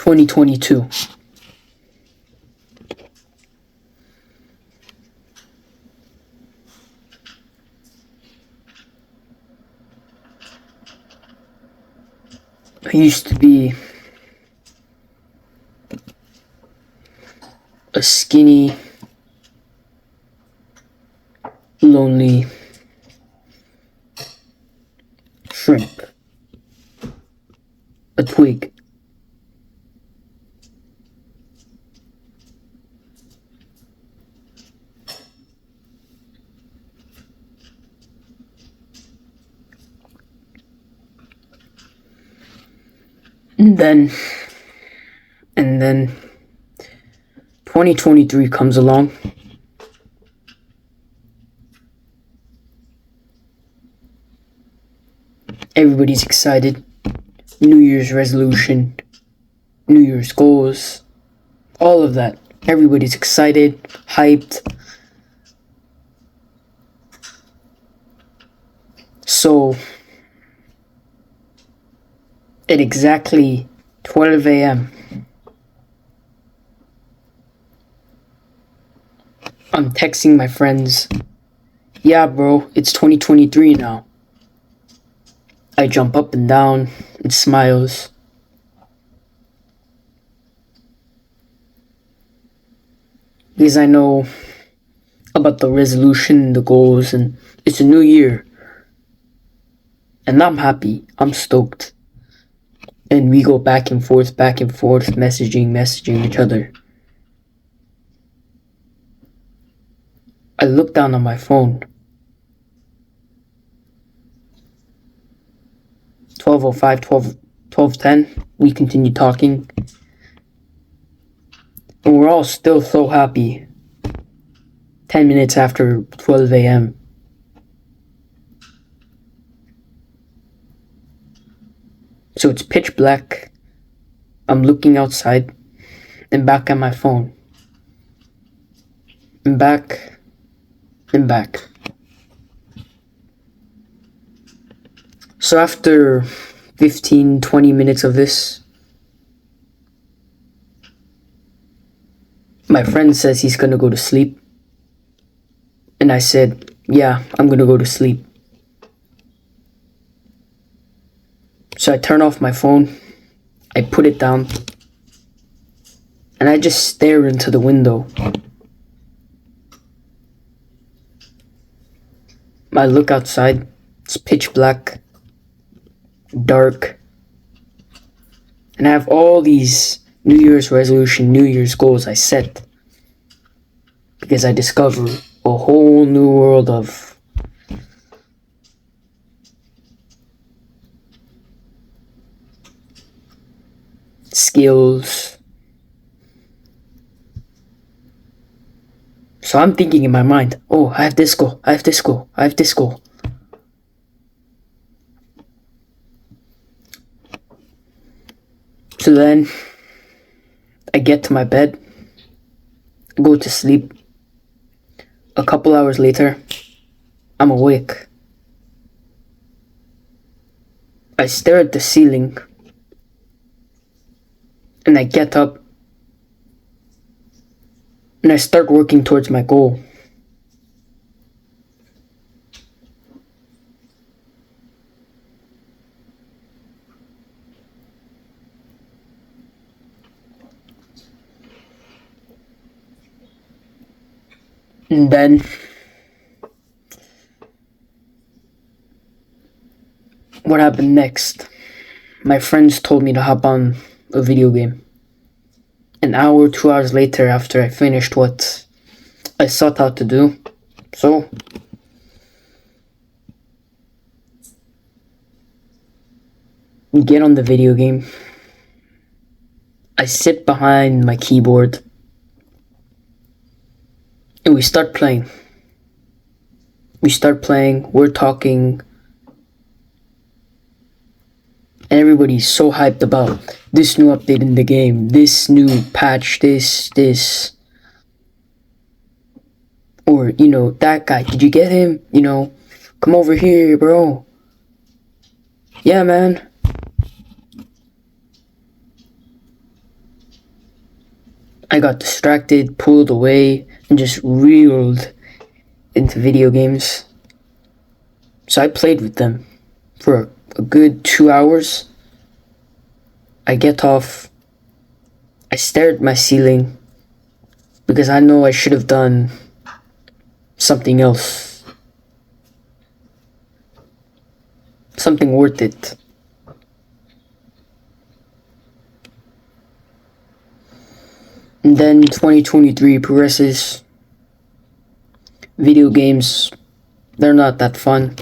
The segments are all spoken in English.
2022. I used to be a skinny, lonely shrimp, a twig. And then 2023 comes along. Everybody's excited. New Year's resolution, New Year's goals, all of that. Everybody's excited, hyped. So, at exactly 12 a.m., I'm texting my friends, yeah, bro, it's 2023 now. I jump up and down and smiles. Because I know about the resolution, the goals, and it's a new year. And I'm happy. I'm stoked. And we go back and forth, messaging each other. I look down on my phone. 12:05, 12:10, we continue talking. And we're all still so happy. 10 minutes after 12 a.m. So it's pitch black. I'm looking outside and back at my phone. And back and back. So after 15-20 minutes of this, my friend says he's gonna go to sleep. And I said, yeah, I'm gonna go to sleep. So I turn off my phone, I put it down, and I just stare into the window. I look outside, it's pitch black, dark, and I have all these New Year's resolution, New Year's goals I set. Because I discover a whole new world of skills. So I'm thinking in my mind, oh, I have this goal, I have this goal, I have this goal. So then I get to my bed, go to sleep. A couple hours later, I'm awake. I stare at the ceiling. And I get up and I start working towards my goal. And then what happened next? My friends told me to hop on a video game. An hour, 2 hours later, after I finished what I sought out to do. So we get on the video game. I sit behind my keyboard and we start playing. We're talking, and everybody's so hyped about this new update in the game, this new patch, this. Or, that guy, did you get him? Come over here, bro. Yeah, man. I got distracted, pulled away, and just reeled into video games. So I played with them for a good 2 hours. I get off, I stare at my ceiling because I know I should have done something else. Something worth it. And then 2023 progresses. Video games, they're not that fun.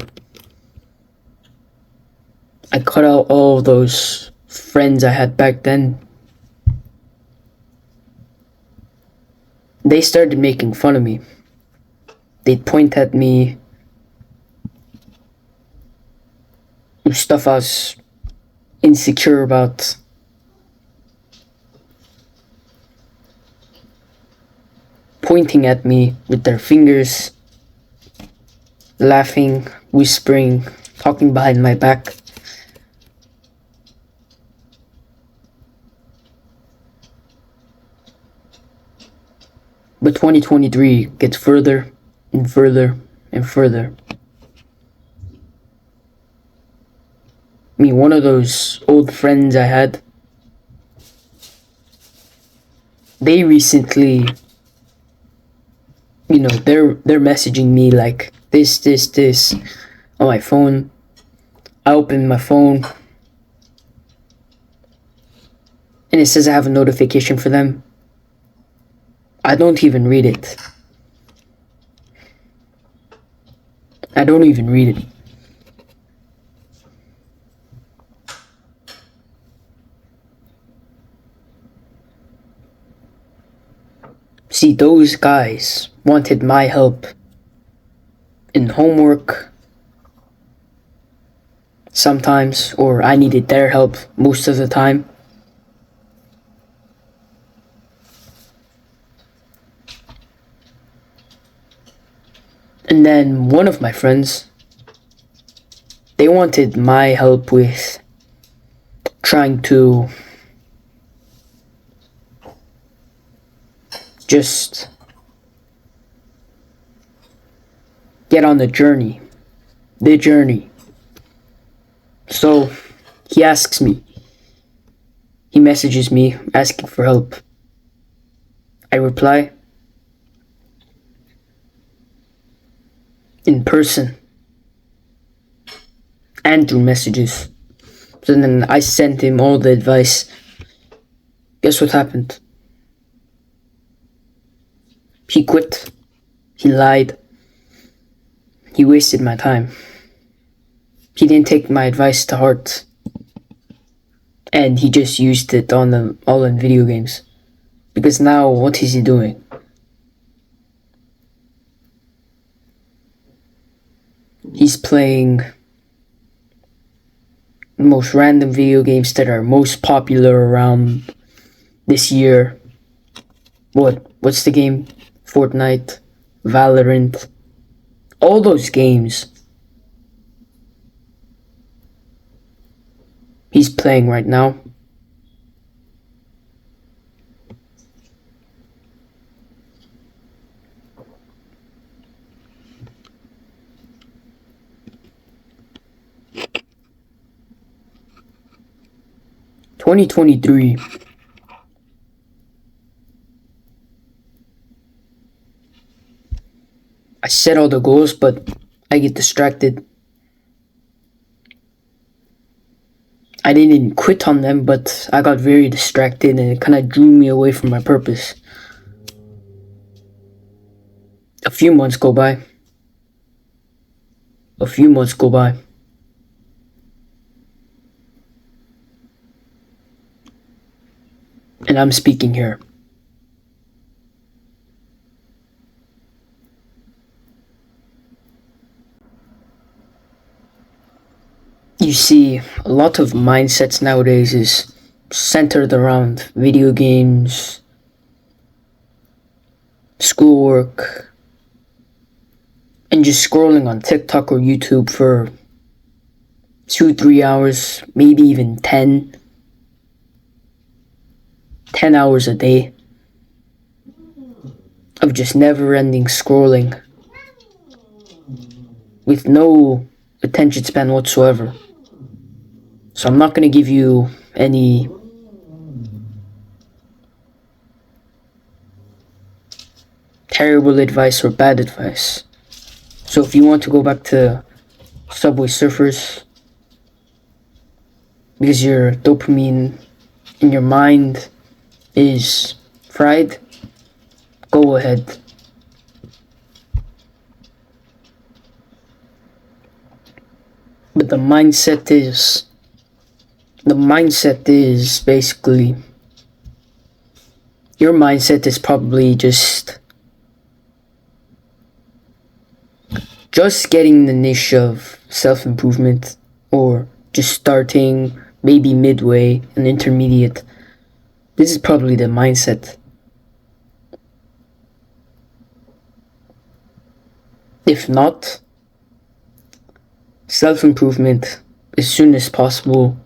I cut out all those friends I had back then. They started making fun of me. They'd point at me with stuff I was insecure about. Pointing at me with their fingers, laughing, whispering, talking behind my back. But 2023 gets further and further and further. I mean, one of those old friends I had, they recently, they're messaging me like this on my phone. I open my phone and it says I have a notification for them. I don't even read it. I don't even read it. See, those guys wanted my help in homework sometimes, or I needed their help most of the time. And then one of my friends, they wanted my help with trying to just get on the journey. So he asks me, he messages me asking for help. I reply in person and through messages. So then I sent him all the advice. Guess what happened? He quit. He lied. He wasted my time. He didn't take my advice to heart. And he just used it on all in video games. Because now, what is he doing? He's playing the most random video games that are most popular around this year. What's the game? Fortnite, Valorant, all those games he's playing right now. (2023) I set all the goals, but I get distracted. I didn't quit on them, but I got very distracted and it kind of drew me away from my purpose. A few months go by. And I'm speaking here. You see, a lot of mindsets nowadays is centered around video games, schoolwork, and just scrolling on TikTok or YouTube for 2-3 hours, maybe even 10 hours a day. of just never ending scrolling with no attention span whatsoever. So I'm not going to give you any terrible advice or bad advice. So if you want to go back to Subway Surfers because your dopamine in your mind is fried, go ahead. But the mindset is basically, your mindset is probably just getting the niche of self-improvement, or just starting, maybe midway and intermediate. This is probably the mindset. If not, self-improvement as soon as possible,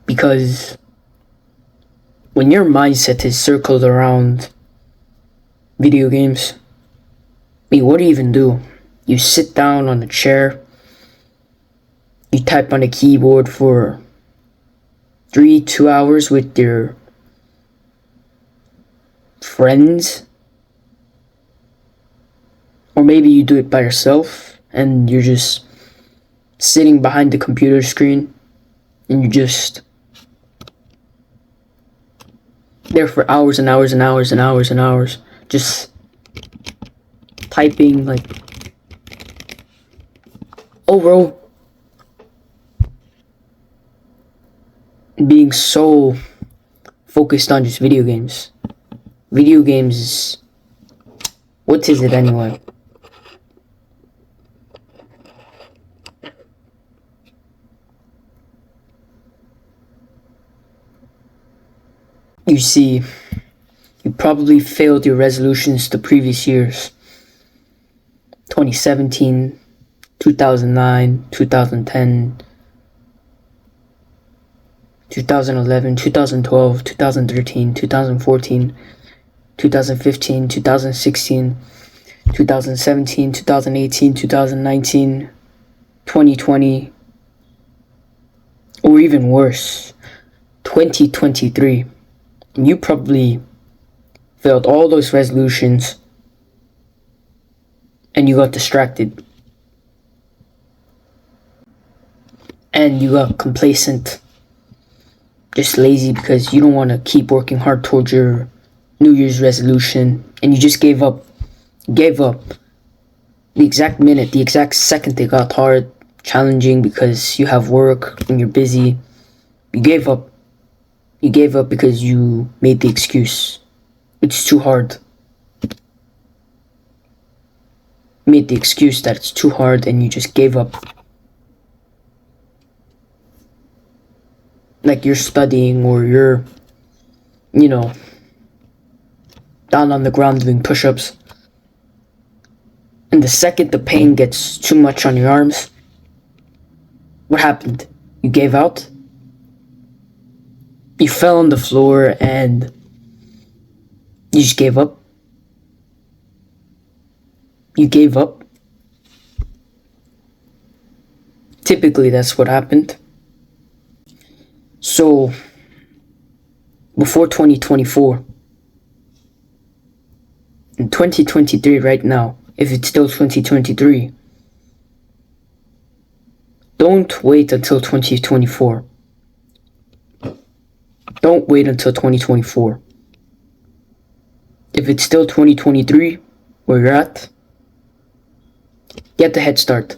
because when your mindset is circled around video games, what do you even do? You sit down on a chair, you type on a keyboard for 2 hours with your friends, or maybe you do it by yourself and you're just sitting behind the computer screen and you're just there for hours and hours and hours and hours and hours, just typing, like, overall being so focused on just video games. Video games, what is it anyway? You see, you probably failed your resolutions the previous years. 2017, 2009, 2010, 2011, 2012, 2013, 2014, 2015, 2016, 2017, 2018, 2019, 2020, or even worse, 2023. You probably failed all those resolutions and you got distracted and you got complacent, just lazy because you don't want to keep working hard towards your New Year's resolution, and you just gave up. The exact minute, the exact second they got hard, challenging because you have work and you're busy. You gave up. You gave up because you made the excuse. It's too hard. You made the excuse that it's too hard and you just gave up. Like you're studying or you're, down on the ground doing push-ups. And the second the pain gets too much on your arms, what happened? You gave out? You fell on the floor and you just gave up? You gave up? Typically, that's what happened. So, before 2024, in 2023 right now, if it's still 2023, don't wait until 2024. Don't wait until 2024. If it's still 2023, where you're at, get the head start.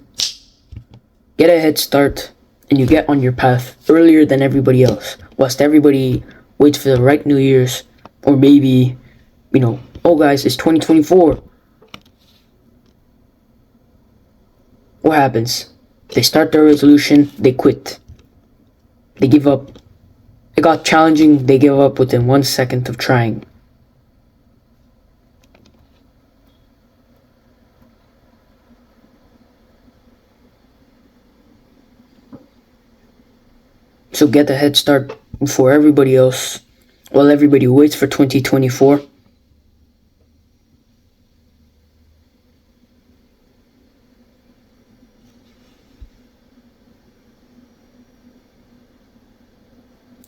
Get a head start, and you get on your path earlier than everybody else. Whilst everybody waits for the right New Year's, or maybe, oh guys, it's 2024. What happens? They start their resolution, they quit. They give up. It got challenging, they give up within 1 second of trying. So get a head start before everybody else, while everybody waits for 2024.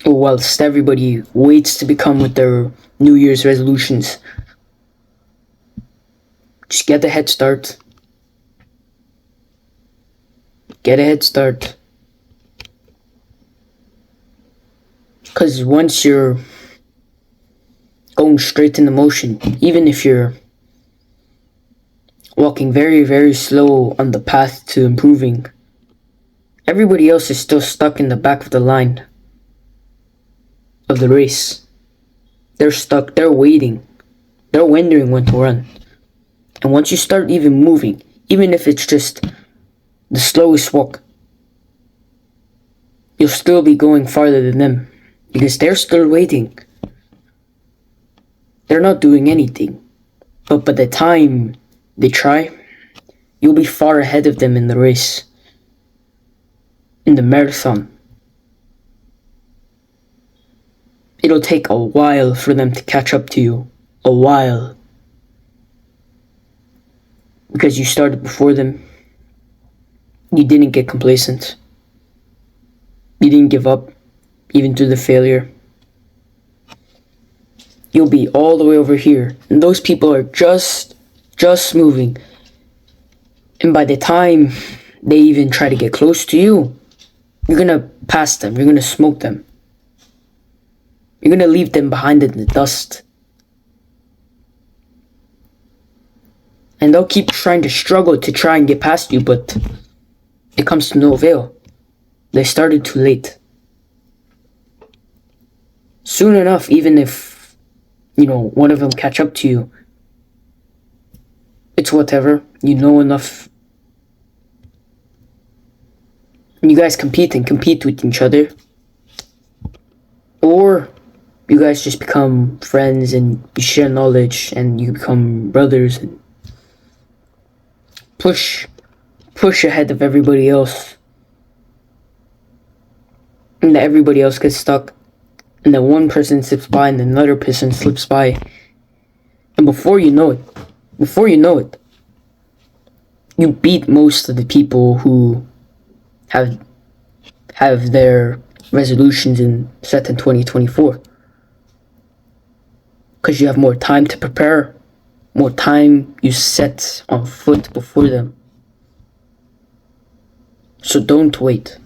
Whilst everybody waits to become with their New Year's resolutions. Just get a head start. Get a head start. Because once you're going straight into motion, even if you're walking very, very slow on the path to improving, everybody else is still stuck in the back of the line of the race. They're stuck, they're waiting, they're wondering when to run. And once you start even moving, even if it's just the slowest walk, you'll still be going farther than them, because they're still waiting. They're not doing anything. But by the time they try, you'll be far ahead of them in the race, in the marathon. It'll take a while for them to catch up to you. A while. Because you started before them. You didn't get complacent. You didn't give up, even through the failure. You'll be all the way over here, and those people are just moving. And by the time they even try to get close to you, you're gonna pass them, you're gonna smoke them. You're gonna leave them behind in the dust. And they'll keep trying to struggle to try and get past you, but it comes to no avail. They started too late. Soon enough, even if, one of them catch up to you, it's whatever. You know enough. You guys compete with each other. Or you guys just become friends and you share knowledge and you become brothers and push ahead of everybody else. And that everybody else gets stuck. And then one person slips by and another person slips by. And before you know it, you beat most of the people who have their resolutions set in 2024. Because you have more time to prepare, more time you set on foot before them. So don't wait.